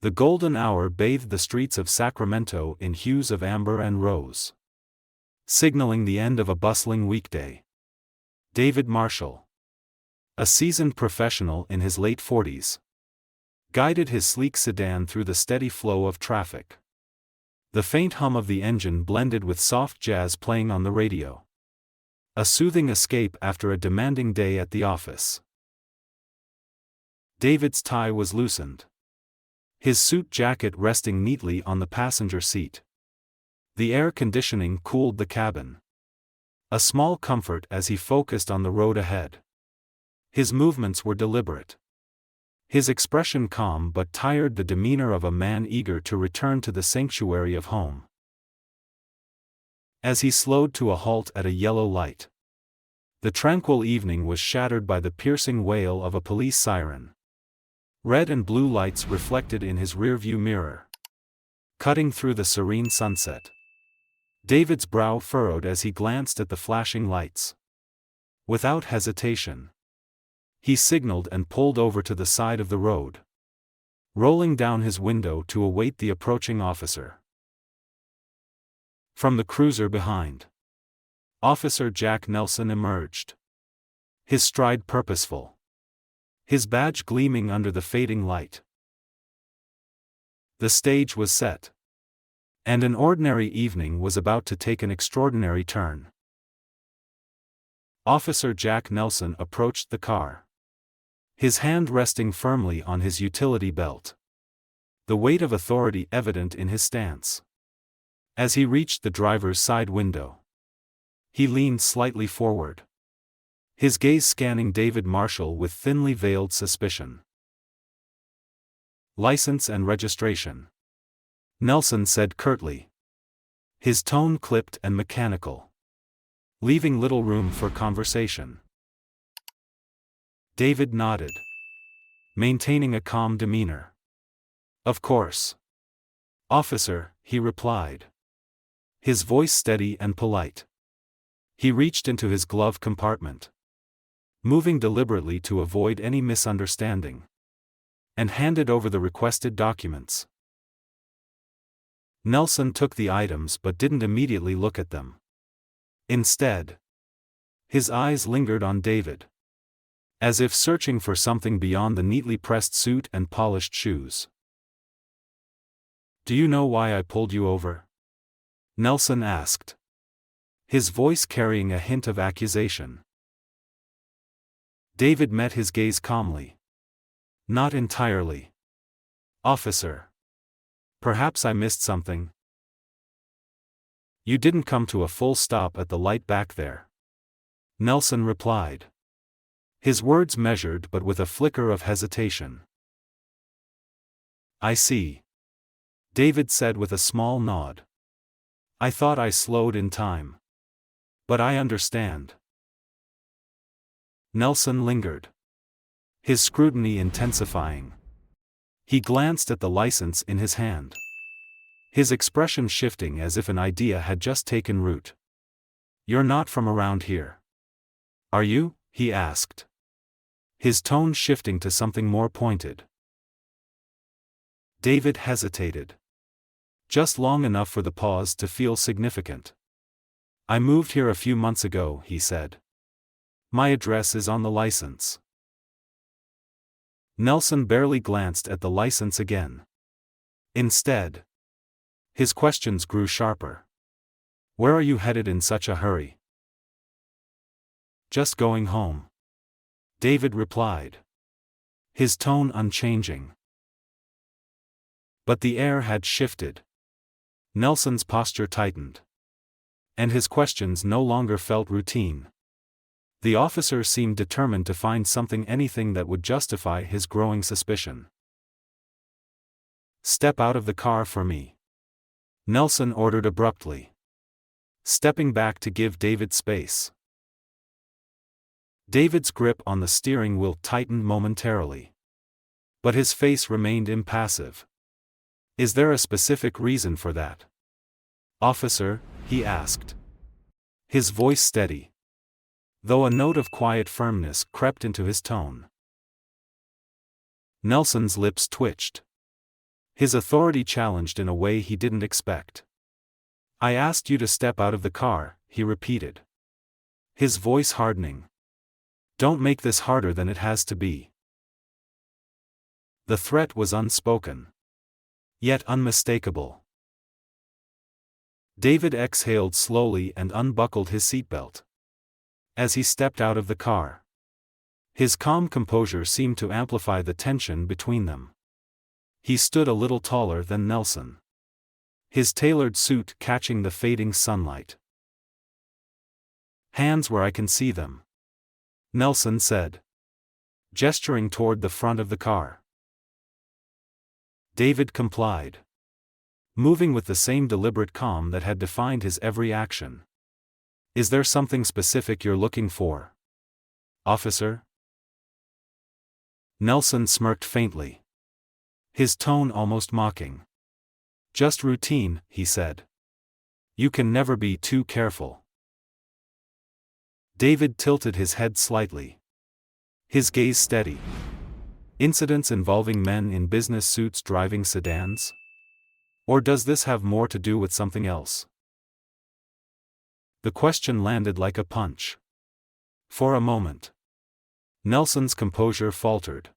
The golden hour bathed the streets of Sacramento in hues of amber and rose, signaling the end of a bustling weekday. David Marshall, a seasoned professional in his late 40s, guided his sleek sedan through the steady flow of traffic. The faint hum of the engine blended with soft jazz playing on the radio. A soothing escape after a demanding day at the office. David's tie was loosened, his suit jacket resting neatly on the passenger seat. The air conditioning cooled the cabin, a small comfort as he focused on the road ahead. His movements were deliberate, his expression calm but tired, the demeanor of a man eager to return to the sanctuary of home. As he slowed to a halt at a yellow light, the tranquil evening was shattered by the piercing wail of a police siren. Red and blue lights reflected in his rearview mirror, cutting through the serene sunset. David's brow furrowed as he glanced at the flashing lights. Without hesitation, he signaled and pulled over to the side of the road, rolling down his window to await the approaching officer. From the cruiser behind, Officer Jack Nelson emerged, his stride purposeful, his badge gleaming under the fading light. The stage was set, and an ordinary evening was about to take an extraordinary turn. Officer Jack Nelson approached the car, his hand resting firmly on his utility belt, the weight of authority evident in his stance. As he reached the driver's side window, he leaned slightly forward, his gaze scanning David Marshall with thinly veiled suspicion. "License and registration," Nelson said curtly, his tone clipped and mechanical, leaving little room for conversation. David nodded, maintaining a calm demeanor. "Of course, officer," he replied, his voice steady and polite. He reached into his glove compartment, moving deliberately to avoid any misunderstanding, and handed over the requested documents. Nelson took the items but didn't immediately look at them. Instead, his eyes lingered on David, as if searching for something beyond the neatly pressed suit and polished shoes. "Do you know why I pulled you over?" Nelson asked, his voice carrying a hint of accusation. David met his gaze calmly. "Not entirely, officer. Perhaps I missed something." "You didn't come to a full stop at the light back there," Nelson replied, his words measured but with a flicker of hesitation. "I see," David said with a small nod. "I thought I slowed in time. But I understand." Nelson lingered, his scrutiny intensifying. He glanced at the license in his hand, his expression shifting as if an idea had just taken root. "You're not from around here, are you?" he asked, his tone shifting to something more pointed. David hesitated, just long enough for the pause to feel significant. "I moved here a few months ago," he said. "My address is on the license." Nelson barely glanced at the license again. Instead, his questions grew sharper. "Where are you headed in such a hurry?" "Just going home," David replied, his tone unchanging. But the air had shifted. Nelson's posture tightened, and his questions no longer felt routine. The officer seemed determined to find something, anything that would justify his growing suspicion. "Step out of the car for me," Nelson ordered abruptly, stepping back to give David space. David's grip on the steering wheel tightened momentarily, but his face remained impassive. "Is there a specific reason for that, officer?" he asked, his voice steady, though a note of quiet firmness crept into his tone. Nelson's lips twitched, His authority challenged in a way he didn't expect. "I asked you to step out of the car," he repeated, his voice hardening. "Don't make this harder than it has to be." The threat was unspoken, yet unmistakable. David exhaled slowly and unbuckled his seatbelt. As he stepped out of the car, his calm composure seemed to amplify the tension between them. He stood a little taller than Nelson, his tailored suit catching the fading sunlight. "Hands where I can see them," Nelson said, gesturing toward the front of the car. David complied, moving with the same deliberate calm that had defined his every action. "Is there something specific you're looking for, officer?" Nelson smirked faintly, his tone almost mocking. "Just routine," he said. "You can never be too careful." David tilted his head slightly, his gaze steady. "Incidents involving men in business suits driving sedans? Or does this have more to do with something else?" The question landed like a punch. For a moment, Nelson's composure faltered.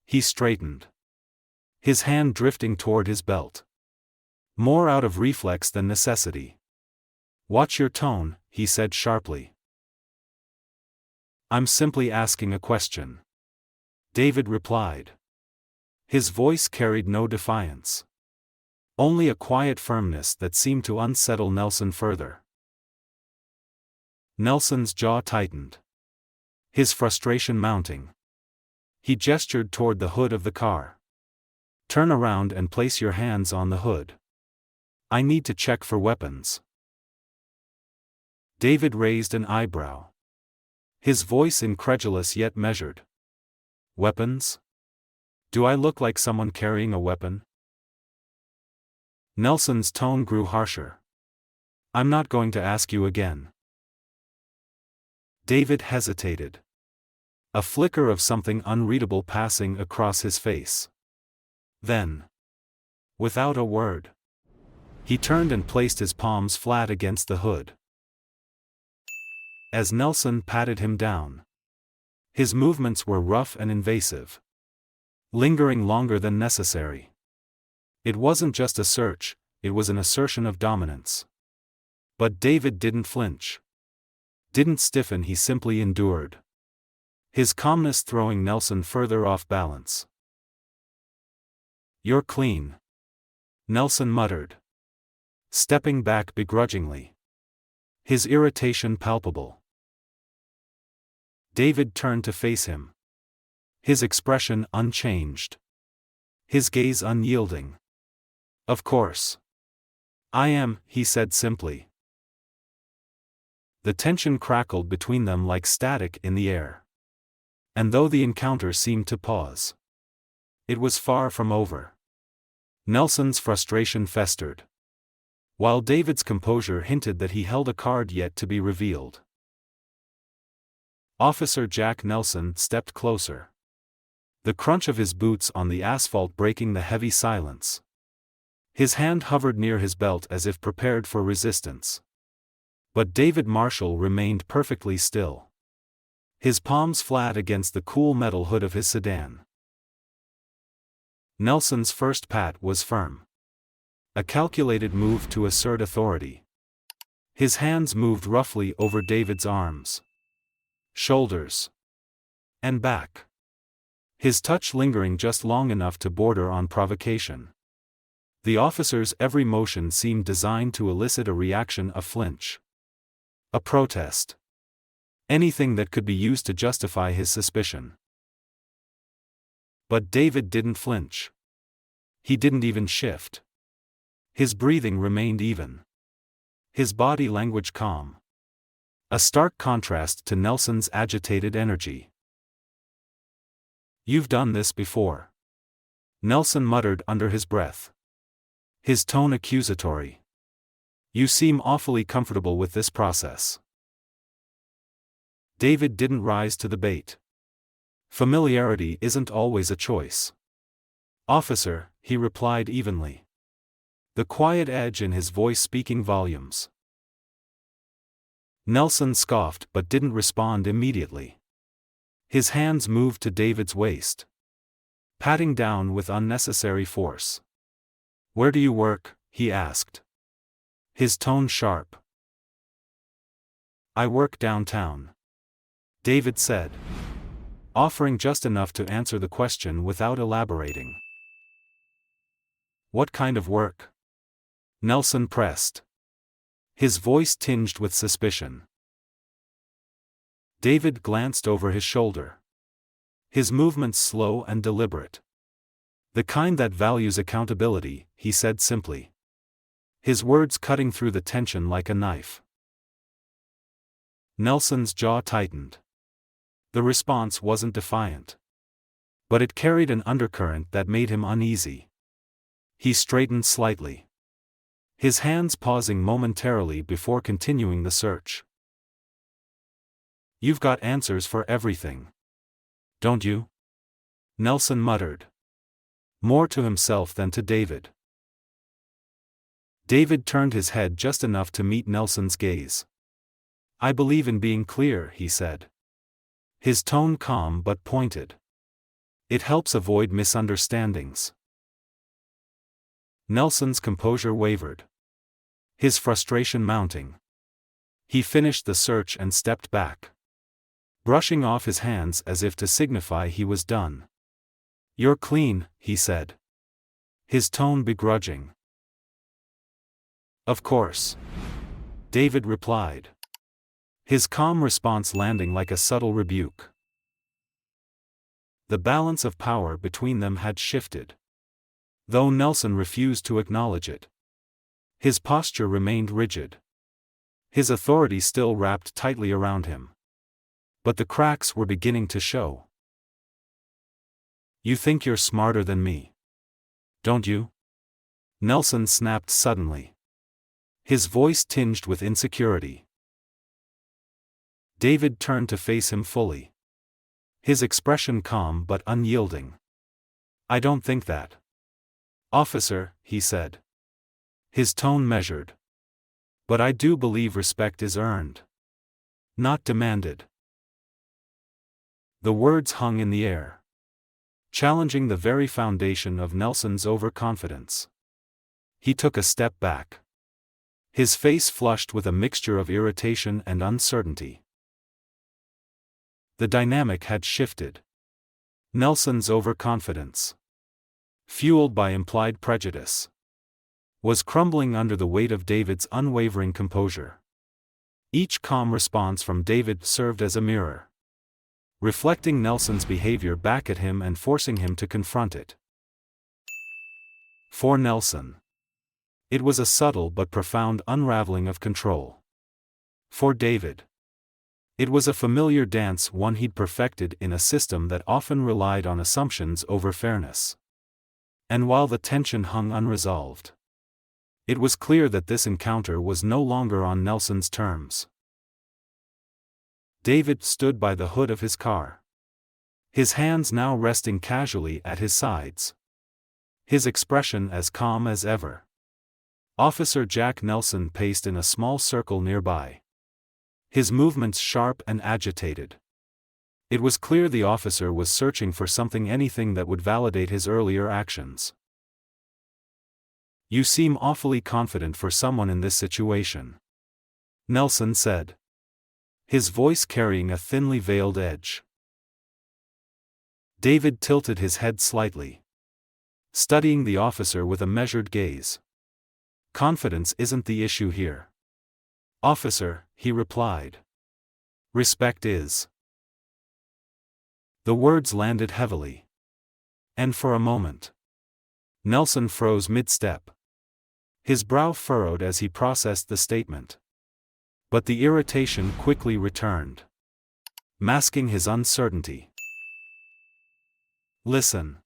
He straightened, his hand drifting toward his belt, more out of reflex than necessity. "Watch your tone," he said sharply. "I'm simply asking a question," David replied. His voice carried no defiance, only a quiet firmness that seemed to unsettle Nelson further. Nelson's jaw tightened, his frustration mounting. He gestured toward the hood of the car. "Turn around and place your hands on the hood. I need to check for weapons." David raised an eyebrow, his voice incredulous yet measured. "Weapons? Do I look like someone carrying a weapon?" Nelson's tone grew harsher. "I'm not going to ask you again." David hesitated, a flicker of something unreadable passing across his face. Then, without a word, he turned and placed his palms flat against the hood. As Nelson patted him down, his movements were rough and invasive, lingering longer than necessary. It wasn't just a search, it was an assertion of dominance. But David didn't flinch, didn't stiffen, he simply endured, his calmness throwing Nelson further off balance. "You're clean," Nelson muttered, stepping back begrudgingly, his irritation palpable. David turned to face him, his expression unchanged, his gaze unyielding. "Of course. I am," he said simply. The tension crackled between them like static in the air. And though the encounter seemed to pause, it was far from over. Nelson's frustration festered, while David's composure hinted that he held a card yet to be revealed. Officer Jack Nelson stepped closer, the crunch of his boots on the asphalt breaking the heavy silence. His hand hovered near his belt as if prepared for resistance. But David Marshall remained perfectly still, his palms flat against the cool metal hood of his sedan. Nelson's first pat was firm, a calculated move to assert authority. His hands moved roughly over David's arms, shoulders, and back, his touch lingering just long enough to border on provocation. The officer's every motion seemed designed to elicit a reaction, a flinch, a protest, anything that could be used to justify his suspicion. But David didn't flinch. He didn't even shift. His breathing remained even, his body language calm, a stark contrast to Nelson's agitated energy. "You've done this before," Nelson muttered under his breath, his tone accusatory. "You seem awfully comfortable with this process." David didn't rise to the bait. Familiarity isn't always a choice. "Officer," he replied evenly, the quiet edge in his voice speaking volumes. Nelson scoffed but didn't respond immediately. His hands moved to David's waist, patting down with unnecessary force. "Where do you work?" he asked, his tone sharp. "I work downtown," David said, offering just enough to answer the question without elaborating. "What kind of work?" Nelson pressed, his voice tinged with suspicion. David glanced over his shoulder, his movements slow and deliberate. "The kind that values accountability," he said simply, his words cutting through the tension like a knife. Nelson's jaw tightened. The response wasn't defiant, but it carried an undercurrent that made him uneasy. He straightened slightly, his hands pausing momentarily before continuing the search. "You've got answers for everything, don't you?" Nelson muttered, more to himself than to David. David turned his head just enough to meet Nelson's gaze. "I believe in being clear," he said, his tone calm but pointed. "It helps avoid misunderstandings." Nelson's composure wavered, his frustration mounting. He finished the search and stepped back, brushing off his hands as if to signify he was done. "You're clean," he said, his tone begrudging. "Of course," David replied, his calm response landing like a subtle rebuke. The balance of power between them had shifted, though Nelson refused to acknowledge it. His posture remained rigid, his authority still wrapped tightly around him. But the cracks were beginning to show. "You think you're smarter than me, don't you?" Nelson snapped suddenly, his voice tinged with insecurity. David turned to face him fully, his expression calm but unyielding. "I don't think that, officer," he said, his tone measured. "But I do believe respect is earned, not demanded." The words hung in the air, challenging the very foundation of Nelson's overconfidence. He took a step back, his face flushed with a mixture of irritation and uncertainty. The dynamic had shifted. Nelson's overconfidence, fueled by implied prejudice, was crumbling under the weight of David's unwavering composure. Each calm response from David served as a mirror, reflecting Nelson's behavior back at him and forcing him to confront it. For Nelson, it was a subtle but profound unraveling of control. For David, it was a familiar dance, one he'd perfected in a system that often relied on assumptions over fairness. And while the tension hung unresolved, it was clear that this encounter was no longer on Nelson's terms. David stood by the hood of his car, his hands now resting casually at his sides, his expression as calm as ever. Officer Jack Nelson paced in a small circle nearby, his movements sharp and agitated. It was clear the officer was searching for something, anything that would validate his earlier actions. "You seem awfully confident for someone in this situation," Nelson said, his voice carrying a thinly veiled edge. David tilted his head slightly, studying the officer with a measured gaze. "Confidence isn't the issue here, officer," he replied. "Respect is." The words landed heavily, and for a moment, Nelson froze mid-step, his brow furrowed as he processed the statement. But the irritation quickly returned, masking his uncertainty. "Listen,"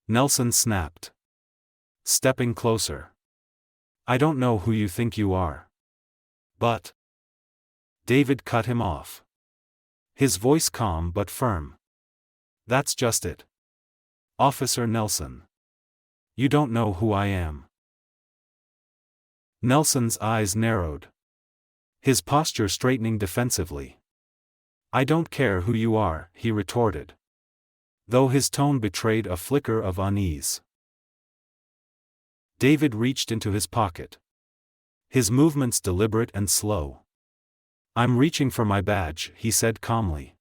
Nelson snapped, stepping closer. "I don't know who you think you are, but—" David cut him off, his voice calm but firm. "That's just it, Officer Nelson. You don't know who I am. Nelson's eyes narrowed, his posture straightening defensively. I don't care who you are, he retorted, though his tone betrayed a flicker of unease. David reached into his pocket, his movements deliberate and slow. I'm reaching for my badge, he said calmly.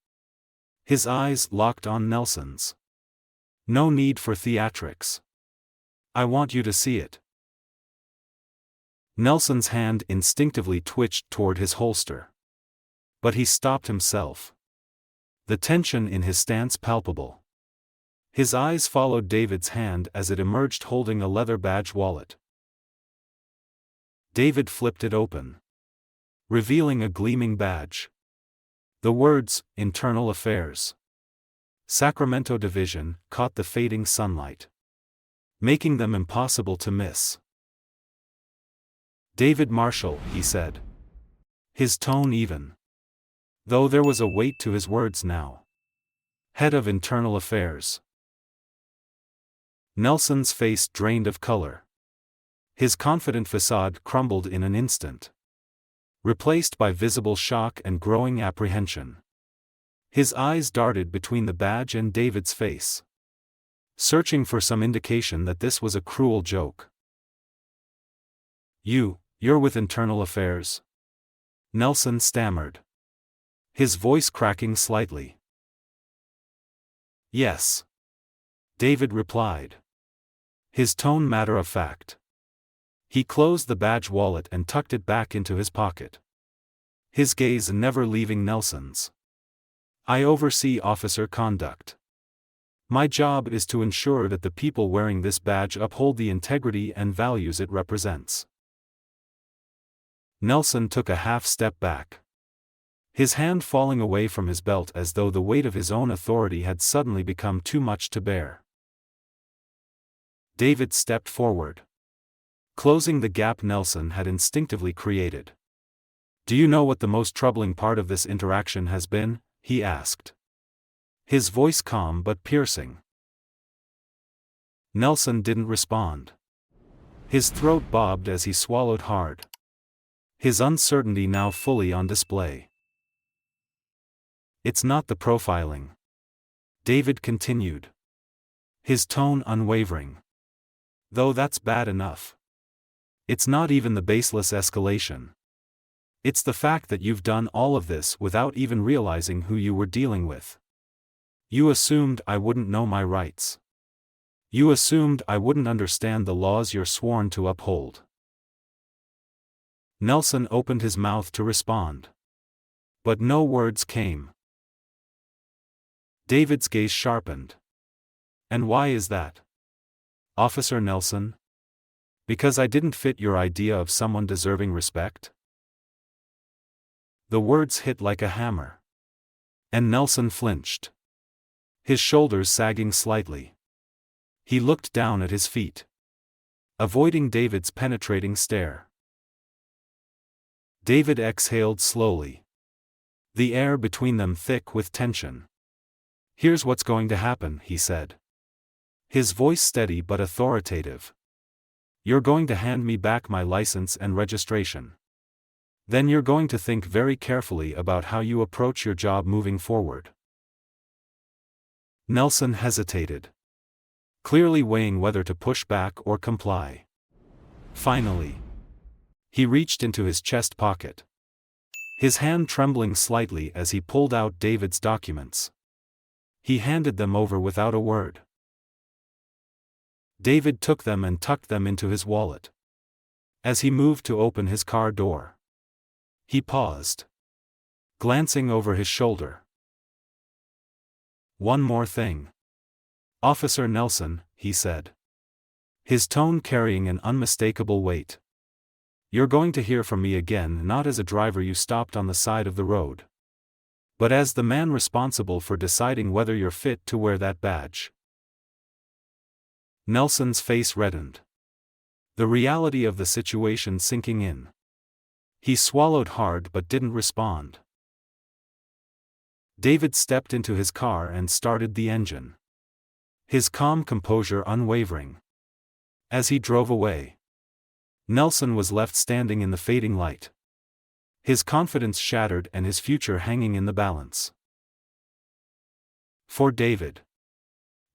His eyes locked on Nelson's. No need for theatrics. I want you to see it. Nelson's hand instinctively twitched toward his holster. But he stopped himself, the tension in his stance palpable. His eyes followed David's hand as it emerged holding a leather badge wallet. David flipped it open, revealing a gleaming badge. The words, Internal Affairs, Sacramento Division, caught the fading sunlight, making them impossible to miss. David Marshall, he said, his tone even, though there was a weight to his words now. Head of Internal Affairs. Nelson's face drained of color. His confident facade crumbled in an instant, replaced by visible shock and growing apprehension. His eyes darted between the badge and David's face, searching for some indication that this was a cruel joke. You're with Internal Affairs? Nelson stammered, his voice cracking slightly. Yes, David replied, his tone matter-of-fact. He closed the badge wallet and tucked it back into his pocket, his gaze never leaving Nelson's. I oversee officer conduct. My job is to ensure that the people wearing this badge uphold the integrity and values it represents. Nelson took a half step back, his hand falling away from his belt as though the weight of his own authority had suddenly become too much to bear. David stepped forward, closing the gap Nelson had instinctively created. Do you know what the most troubling part of this interaction has been? He asked, his voice calm but piercing. Nelson didn't respond. His throat bobbed as he swallowed hard, his uncertainty now fully on display. It's not the profiling, David continued, his tone unwavering. Though that's bad enough. It's not even the baseless escalation. It's the fact that you've done all of this without even realizing who you were dealing with. You assumed I wouldn't know my rights. You assumed I wouldn't understand the laws you're sworn to uphold. Nelson opened his mouth to respond, but no words came. David's gaze sharpened. And why is that, Officer Nelson? Because I didn't fit your idea of someone deserving respect? The words hit like a hammer, and Nelson flinched, his shoulders sagging slightly. He looked down at his feet, avoiding David's penetrating stare. David exhaled slowly, the air between them thick with tension. Here's what's going to happen, he said, his voice steady but authoritative. You're going to hand me back my license and registration. Then you're going to think very carefully about how you approach your job moving forward. Nelson hesitated, clearly weighing whether to push back or comply. Finally, he reached into his chest pocket, his hand trembling slightly as he pulled out David's documents. He handed them over without a word. David took them and tucked them into his wallet. As he moved to open his car door, he paused, glancing over his shoulder. One more thing, Officer Nelson, he said, his tone carrying an unmistakable weight. You're going to hear from me again, not as a driver you stopped on the side of the road, but as the man responsible for deciding whether you're fit to wear that badge. Nelson's face reddened, the reality of the situation sinking in. He swallowed hard but didn't respond. David stepped into his car and started the engine, his calm composure unwavering. As he drove away, Nelson was left standing in the fading light. His confidence shattered and his future hanging in the balance. For David,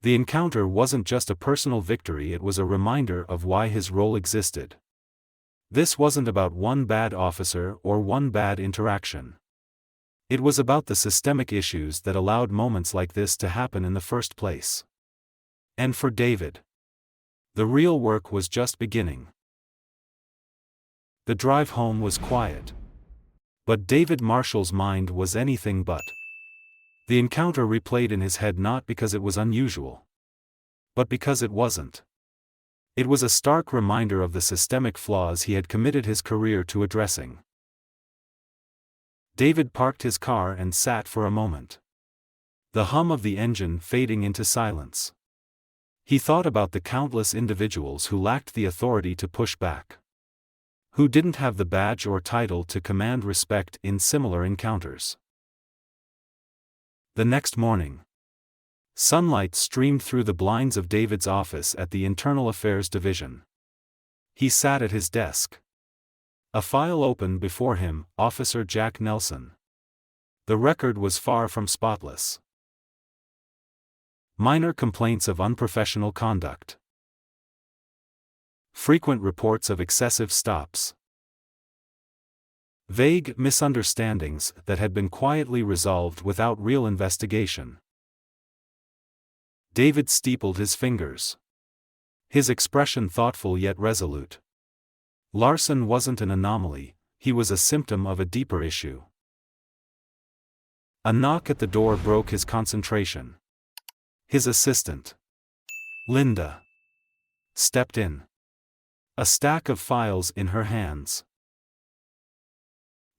the encounter wasn't just a personal victory, it was a reminder of why his role existed. This wasn't about one bad officer or one bad interaction. It was about the systemic issues that allowed moments like this to happen in the first place. And for David, the real work was just beginning. The drive home was quiet. But David Marshall's mind was anything but. The encounter replayed in his head not because it was unusual, but because it wasn't. It was a stark reminder of the systemic flaws he had committed his career to addressing. David parked his car and sat for a moment, the hum of the engine fading into silence. He thought about the countless individuals who lacked the authority to push back, who didn't have the badge or title to command respect in similar encounters. The next morning, sunlight streamed through the blinds of David's office at the Internal Affairs Division. He sat at his desk. A file opened before him, Officer Jack Nelson. The record was far from spotless. Minor complaints of unprofessional conduct. Frequent reports of excessive stops. Vague misunderstandings that had been quietly resolved without real investigation. David steepled his fingers, his expression thoughtful yet resolute. Larson wasn't an anomaly, he was a symptom of a deeper issue. A knock at the door broke his concentration. His assistant, Linda, stepped in, a stack of files in her hands.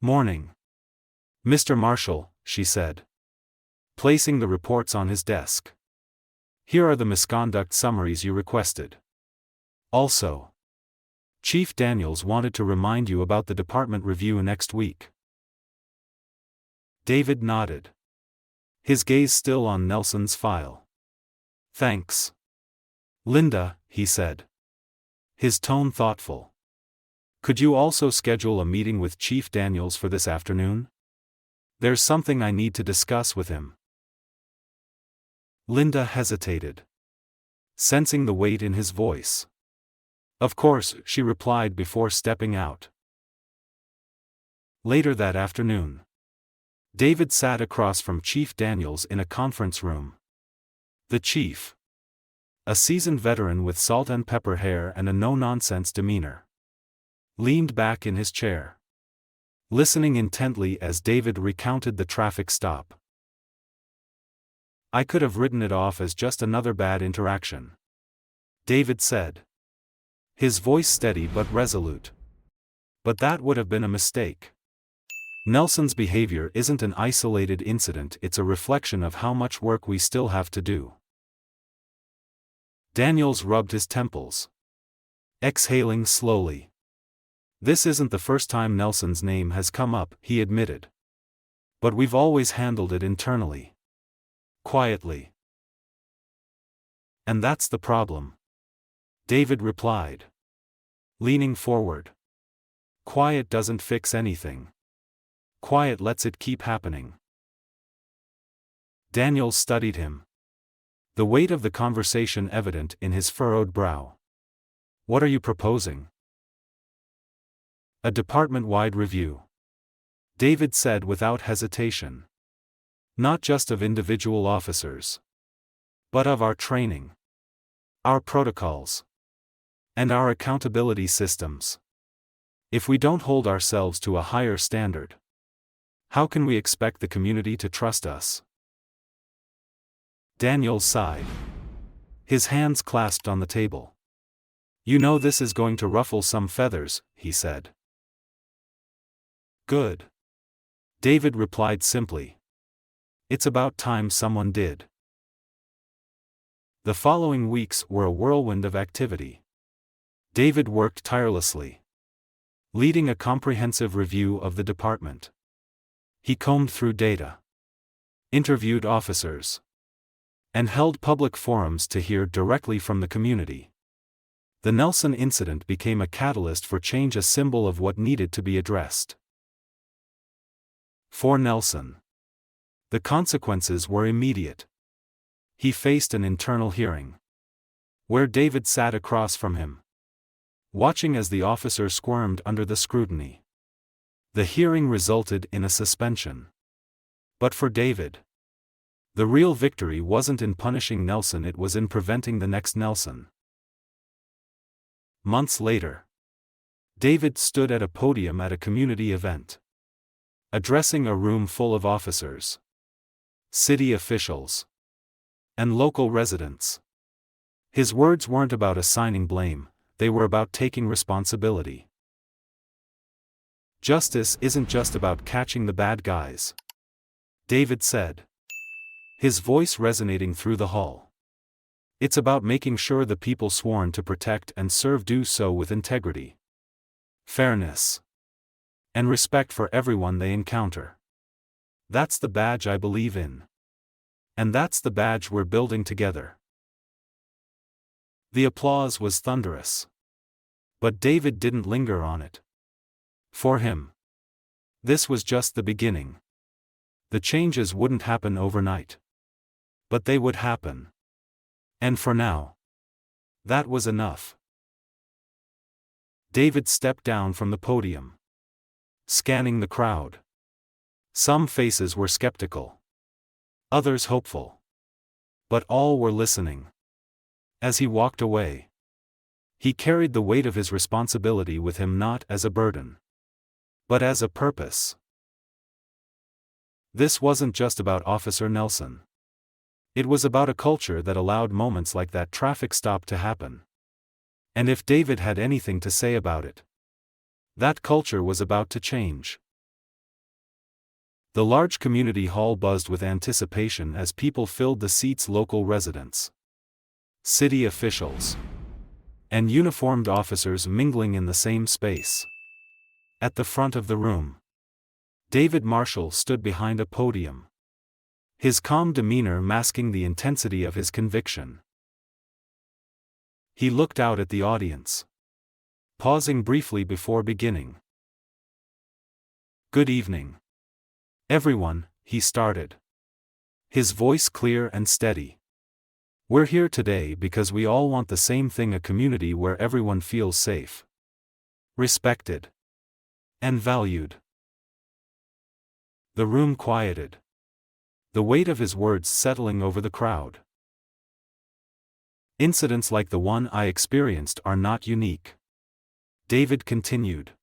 "Morning, Mr. Marshall," she said, placing the reports on his desk. "Here are the misconduct summaries you requested. Also, Chief Daniels wanted to remind you about the department review next week." David nodded, his gaze still on Nelson's file. "Thanks, Linda," he said, his tone thoughtful. "Could you also schedule a meeting with Chief Daniels for this afternoon? There's something I need to discuss with him." Linda hesitated, sensing the weight in his voice. "Of course," she replied before stepping out. Later that afternoon, David sat across from Chief Daniels in a conference room. The chief, a seasoned veteran with salt and pepper hair and a no-nonsense demeanor, leaned back in his chair, listening intently as David recounted the traffic stop. "I could have written it off as just another bad interaction," David said, his voice steady but resolute. "But that would have been a mistake. Nelson's behavior isn't an isolated incident, it's a reflection of how much work we still have to do." Daniels rubbed his temples, exhaling slowly. "This isn't the first time Nelson's name has come up," he admitted. "But we've always handled it internally, quietly. And that's the problem," David replied, leaning forward. "Quiet doesn't fix anything. Quiet lets it keep happening." Daniels studied him, the weight of the conversation evident in his furrowed brow. "What are you proposing?" "A department-wide review," David said without hesitation. "Not just of individual officers, but of our training, our protocols, and our accountability systems. If we don't hold ourselves to a higher standard, how can we expect the community to trust us?" Daniel sighed, his hands clasped on the table. "You know this is going to ruffle some feathers," he said. "Good," David replied simply. "It's about time someone did." The following weeks were a whirlwind of activity. David worked tirelessly, leading a comprehensive review of the department. He combed through data, interviewed officers, and held public forums to hear directly from the community. The Nelson incident became a catalyst for change, a symbol of what needed to be addressed. For Nelson, the consequences were immediate. He faced an internal hearing, where David sat across from him, watching as the officer squirmed under the scrutiny. The hearing resulted in a suspension. But for David, the real victory wasn't in punishing Nelson, it was in preventing the next Nelson. Months later, David stood at a podium at a community event, addressing a room full of officers, city officials, and local residents. His words weren't about assigning blame, they were about taking responsibility. Justice isn't just about catching the bad guys, David said, his voice resonating through the hall. It's about making sure the people sworn to protect and serve do so with integrity, fairness, and respect for everyone they encounter. That's the badge I believe in. And that's the badge we're building together. The applause was thunderous. But David didn't linger on it. For him, this was just the beginning. The changes wouldn't happen overnight. But they would happen. And for now, that was enough. David stepped down from the podium, scanning the crowd. Some faces were skeptical, others hopeful. But all were listening. As he walked away, he carried the weight of his responsibility with him, not as a burden, but as a purpose. This wasn't just about Officer Nelson. It was about a culture that allowed moments like that traffic stop to happen. And if David had anything to say about it, that culture was about to change. The large community hall buzzed with anticipation as people filled the seats, local residents, city officials, and uniformed officers mingling in the same space. At the front of the room, David Marshall stood behind a podium, his calm demeanor masking the intensity of his conviction. He looked out at the audience, pausing briefly before beginning. "Good evening, everyone," he started, his voice clear and steady. "We're here today because we all want the same thing, a community where everyone feels safe, respected, and valued." The room quieted, the weight of his words settling over the crowd. "Incidents like the one I experienced are not unique," David continued,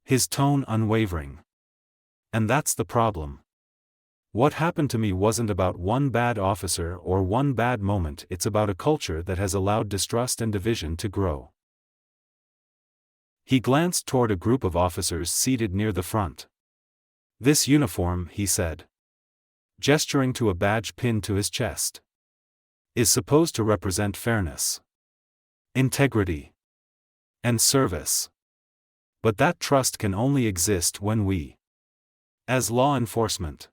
his tone unwavering. "And that's the problem. What happened to me wasn't about one bad officer or one bad moment, it's about a culture that has allowed distrust and division to grow." He glanced toward a group of officers seated near the front. "This uniform," he said, gesturing to a badge pinned to his chest, "is supposed to represent fairness, integrity, and service. But that trust can only exist when we, as law enforcement,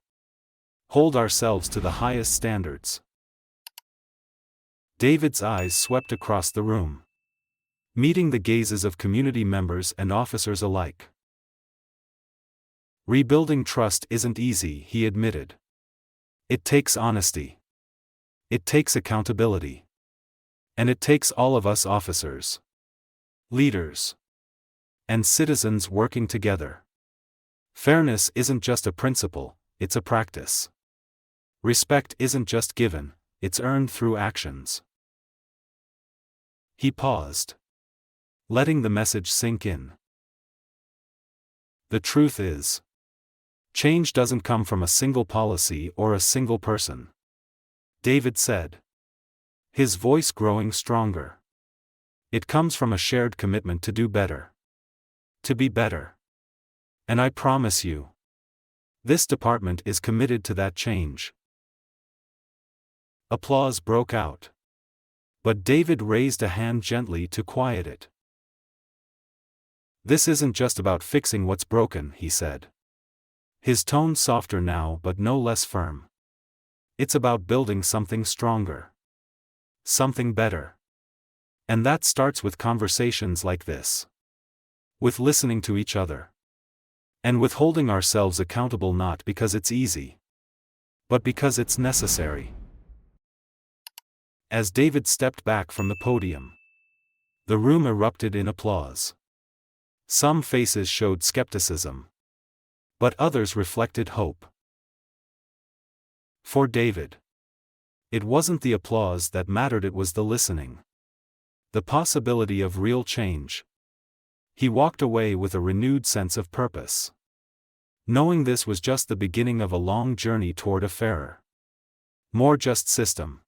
hold ourselves to the highest standards." David's eyes swept across the room, meeting the gazes of community members and officers alike. "Rebuilding trust isn't easy," he admitted. "It takes honesty. It takes accountability. And it takes all of us officers, leaders, and citizens working together. Fairness isn't just a principle, it's a practice. Respect isn't just given, it's earned through actions." He paused, letting the message sink in. "The truth is, change doesn't come from a single policy or a single person," David said, his voice growing stronger. "It comes from a shared commitment to do better, to be better. And I promise you, this department is committed to that change." Applause broke out. But David raised a hand gently to quiet it. "This isn't just about fixing what's broken," he said, his tone softer now but no less firm. "It's about building something stronger, something better. And that starts with conversations like this. With listening to each other. And with holding ourselves accountable not because it's easy, but because it's necessary. As David stepped back from the podium, the room erupted in applause. Some faces showed skepticism, but others reflected hope. For David, it wasn't the applause that mattered, it was the listening. The possibility of real change. He walked away with a renewed sense of purpose, knowing this was just the beginning of a long journey toward a fairer, more just system.